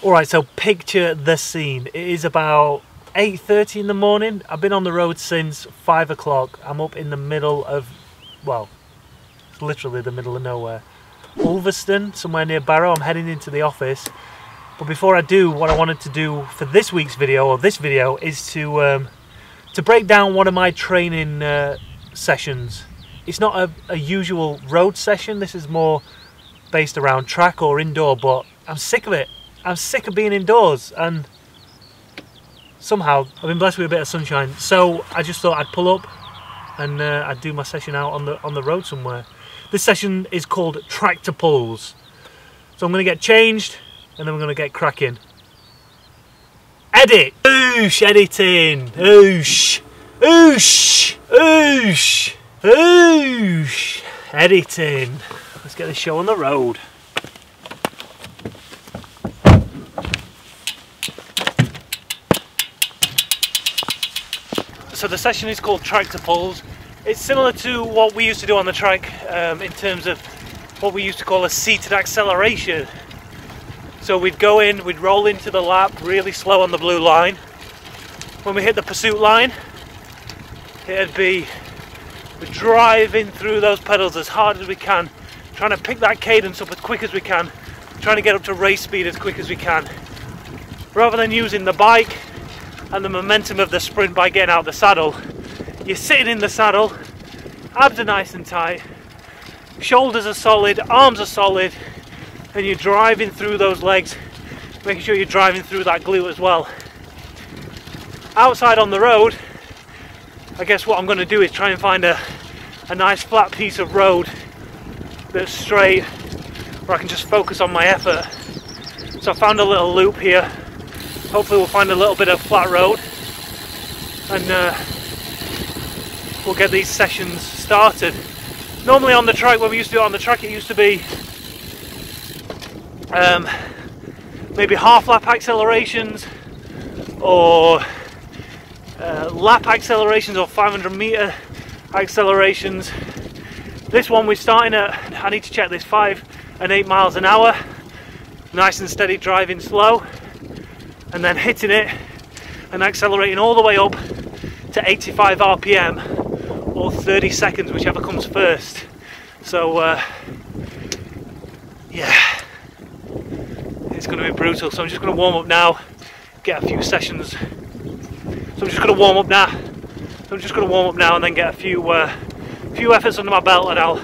Alright, so picture the scene. It is about 8:30 in the morning. I've been on the road since 5 o'clock. I'm up in the middle of, well, it's literally the middle of nowhere. Ulverston, somewhere near Barrow. I'm heading into the office. But before I do, what I wanted to do for this week's video, or this video, is to break down one of my training sessions. It's not a usual road session. This is more based around track or indoor, but I'm sick of it. I'm sick of being indoors, and somehow I've been blessed with a bit of sunshine. So I just thought I'd pull up and I'd do my session out on the road somewhere. This session is called Tractor Pulls. So I'm going to get changed and then we're going to get cracking. Edit! Oosh! Editing! Oosh! Oosh! Oosh! Oosh! Editing! Let's get this show on the road. So the session is called Tractor Pulls. It's similar to what we used to do on the track in terms of what we used to call a seated acceleration. So we'd go in, we'd roll into the lap really slow on the blue line. When we hit the pursuit line, it'd be driving through those pedals as hard as we can, trying to pick that cadence up as quick as we can, trying to get up to race speed as quick as we can. Rather than using the bike and the momentum of the sprint by getting out of the saddle, you're sitting in the saddle, abs are nice and tight, shoulders are solid, arms are solid, and you're driving through those legs, making sure you're driving through that glute as well. Outside on the road, I guess what I'm going to do is try and find a nice flat piece of road that's straight, where I can just focus on my effort. So I found a little loop here. Hopefully we'll find a little bit of flat road and we'll get these sessions started. Normally on the track, when we used to do it on the track, it used to be maybe half lap accelerations or lap accelerations or 500 meter accelerations. This one we're starting at, I need to check this, 5 and 8 miles an hour, nice and steady driving slow, and then hitting it and accelerating all the way up to 85 RPM or 30 seconds, whichever comes first. So yeah, it's going to be brutal. So I'm just going to warm up now, get a few sessions. So I'm just going to warm up now. And then get a few efforts under my belt, and I'll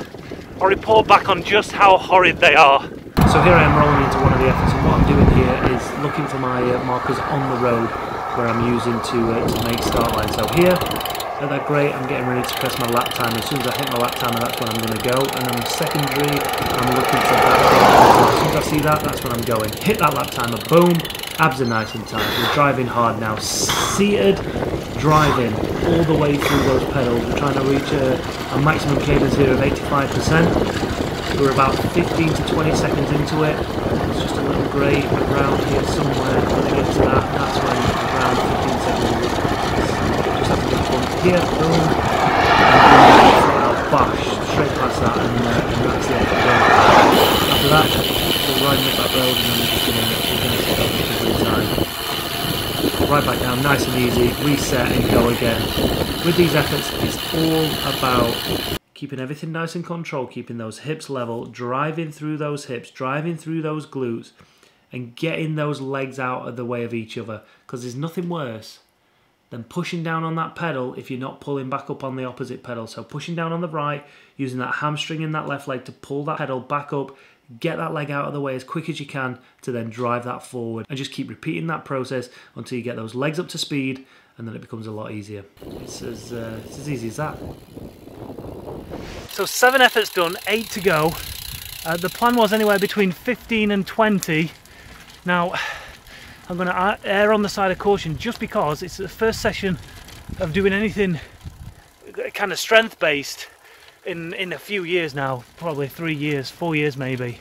report back on just how horrid they are. So here I am rolling into one of the efforts, and what I'm doing here is looking for my markers on the road where I'm using to make start line. So here at that grate, I'm getting ready to press my lap timer. As soon as I hit my lap timer, that's when I'm going to go. And then secondary, I'm looking for that. So as soon as I see that, that's when I'm going. Hit that lap timer, boom. Abs are nice and tight. We're driving hard now. Seated driving all the way through those pedals. We're trying to reach a maximum cadence here of 85%. We're about 15 to 20 seconds into it. There's just a little grate around here somewhere. When I get to that, that's when around 15 seconds. Just have to get bump here, boom. And I'll bash straight past that, and that's the end. After that, we're riding up that road, and then we're going to stop every time. Right back down, nice and easy, reset and go again. With these efforts, it's all about keeping everything nice and controlled, keeping those hips level, driving through those hips, driving through those glutes, and getting those legs out of the way of each other. Because there's nothing worse than pushing down on that pedal if you're not pulling back up on the opposite pedal. So pushing down on the right, using that hamstring in that left leg to pull that pedal back up, get that leg out of the way as quick as you can to then drive that forward, and just keep repeating that process until you get those legs up to speed, and then it becomes a lot easier. It's as easy as that. So 7 efforts done, 8 to go. The plan was anywhere between 15 and 20. Now I'm going to err on the side of caution just because it's the first session of doing anything kind of strength based in a few years now, probably 3 years, 4 years maybe,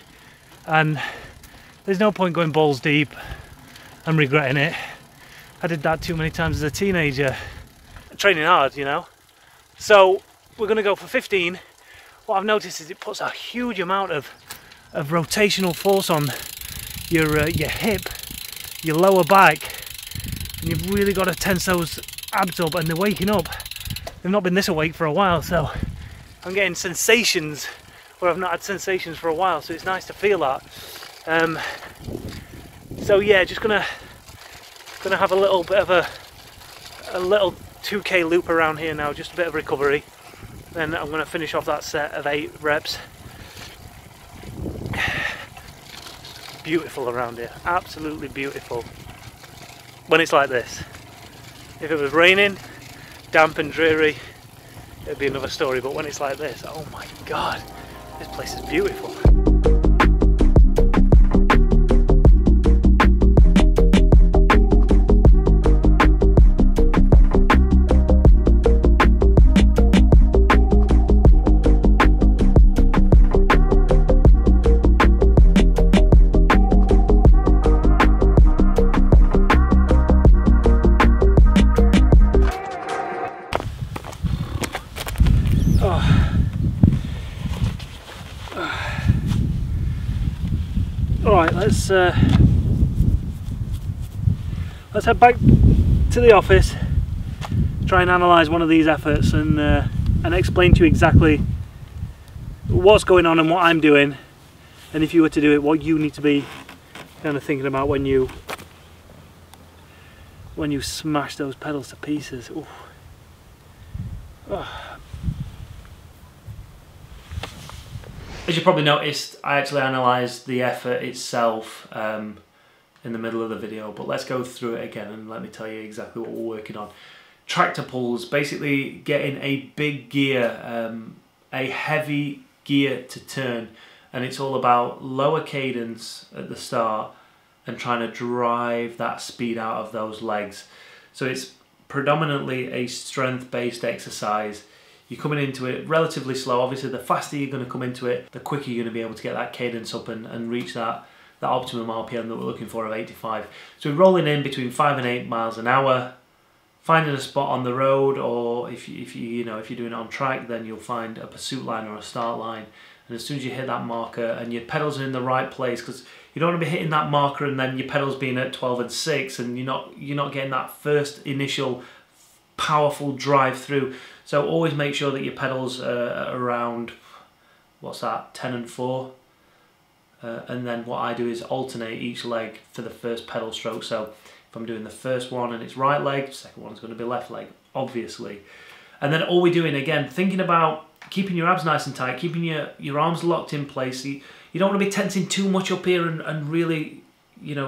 and there's no point going balls deep and regretting it. I did that too many times as a teenager, training hard, you know. So we're going to go for 15. What I've noticed is it puts a huge amount of rotational force on your hip your lower back, and you've really got to tense those abs up, and they're waking up. They've not been this awake for a while, so I'm getting sensations where I've not had sensations for a while, so it's nice to feel that. So yeah, just gonna have a little bit of a little 2k loop around here now, just a bit of recovery. Then I'm gonna finish off that set of 8 reps. Beautiful around here, absolutely beautiful. When it's like this. If it was raining, damp and dreary, it'd be another story, but when it's like this, oh my god, this place is beautiful. Alright, let's head back to the office, try and analyse one of these efforts and explain to you exactly what's going on and what I'm doing, and if you were to do it, what you need to be kind of thinking about when you smash those pedals to pieces. Ooh. Oh. As you probably noticed, I actually analysed the effort itself in the middle of the video, but let's go through it again and let me tell you exactly what we're working on. Tractor pulls, basically getting a big gear, a heavy gear to turn, and it's all about lower cadence at the start and trying to drive that speed out of those legs. So it's predominantly a strength-based exercise. You're coming into it relatively slow. Obviously, the faster you're going to come into it, the quicker you're going to be able to get that cadence up and reach that optimum RPM that we're looking for of 85. So we're rolling in between 5 and 8 miles an hour, finding a spot on the road, or if you're doing it on track, then you'll find a pursuit line or a start line. And as soon as you hit that marker and your pedals are in the right place, because you don't want to be hitting that marker and then your pedals being at 12 and 6, and you're not getting that first initial powerful drive through. So always make sure that your pedals are around, what's that, 10 and 4. And then what I do is alternate each leg for the first pedal stroke. So if I'm doing the first one and it's right leg, the second one's going to be left leg, obviously. And then all we're doing, again, thinking about keeping your abs nice and tight, keeping your arms locked in place. You don't want to be tensing too much up here and really,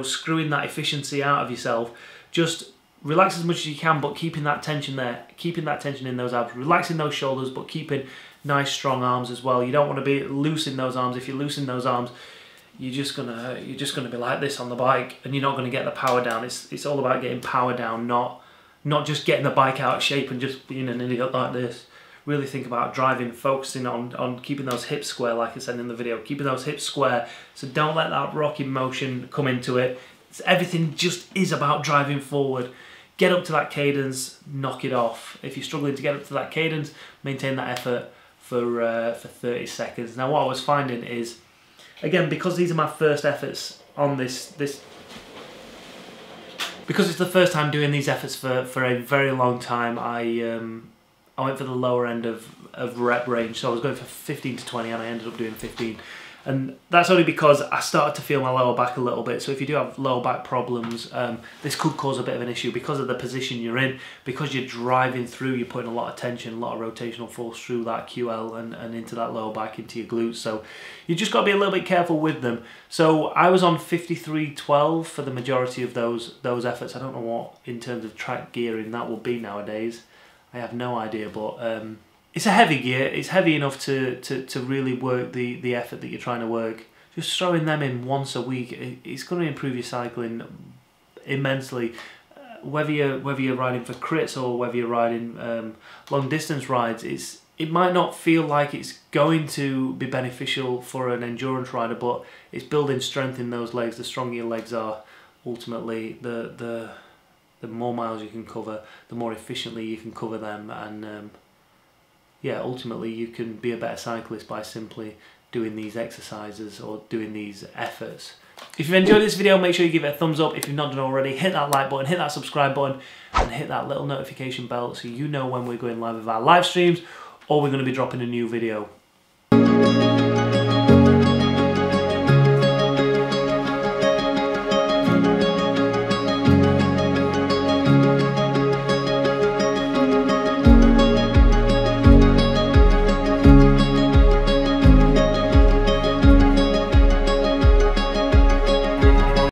screwing that efficiency out of yourself. Just relax as much as you can, but keeping that tension there, keeping that tension in those abs, relaxing those shoulders, but keeping nice strong arms as well. You don't want to be loose in those arms. If you loosen those arms, you're just gonna be like this on the bike, and you're not gonna get the power down. It's all about getting power down, not just getting the bike out of shape and just being an idiot like this. Really think about driving, focusing on keeping those hips square, like I said in the video, keeping those hips square. So don't let that rocking motion come into it. Everything just is about driving forward. Get up to that cadence, knock it off. If you're struggling to get up to that cadence, maintain that effort for 30 seconds. Now what I was finding is, again, because these are my first efforts on this because it's the first time doing these efforts for a very long time, I went for the lower end of rep range. So I was going for 15 to 20 and I ended up doing 15. And that's only because I started to feel my lower back a little bit. So if you do have lower back problems, this could cause a bit of an issue because of the position you're in, because you're driving through, you're putting a lot of tension, a lot of rotational force through that QL and into that lower back, into your glutes. So you just got to be a little bit careful with them. So I was on 53.12 for the majority of those efforts. I don't know what, in terms of track gearing, that will be nowadays. I have no idea, but it's a heavy gear. It's heavy enough to really work the effort that you're trying to work. Just throwing them in once a week, it's going to improve your cycling immensely. Whether you're riding for crits or whether you're riding long distance rides, it might not feel like it's going to be beneficial for an endurance rider, but it's building strength in those legs. The stronger your legs are, ultimately, the more miles you can cover, the more efficiently you can cover them, and yeah, ultimately you can be a better cyclist by simply doing these exercises or doing these efforts. If you've enjoyed this video, make sure you give it a thumbs up. If you've not done already, hit that like button, hit that subscribe button, and hit that little notification bell so you know when we're going live with our live streams or we're going to be dropping a new video.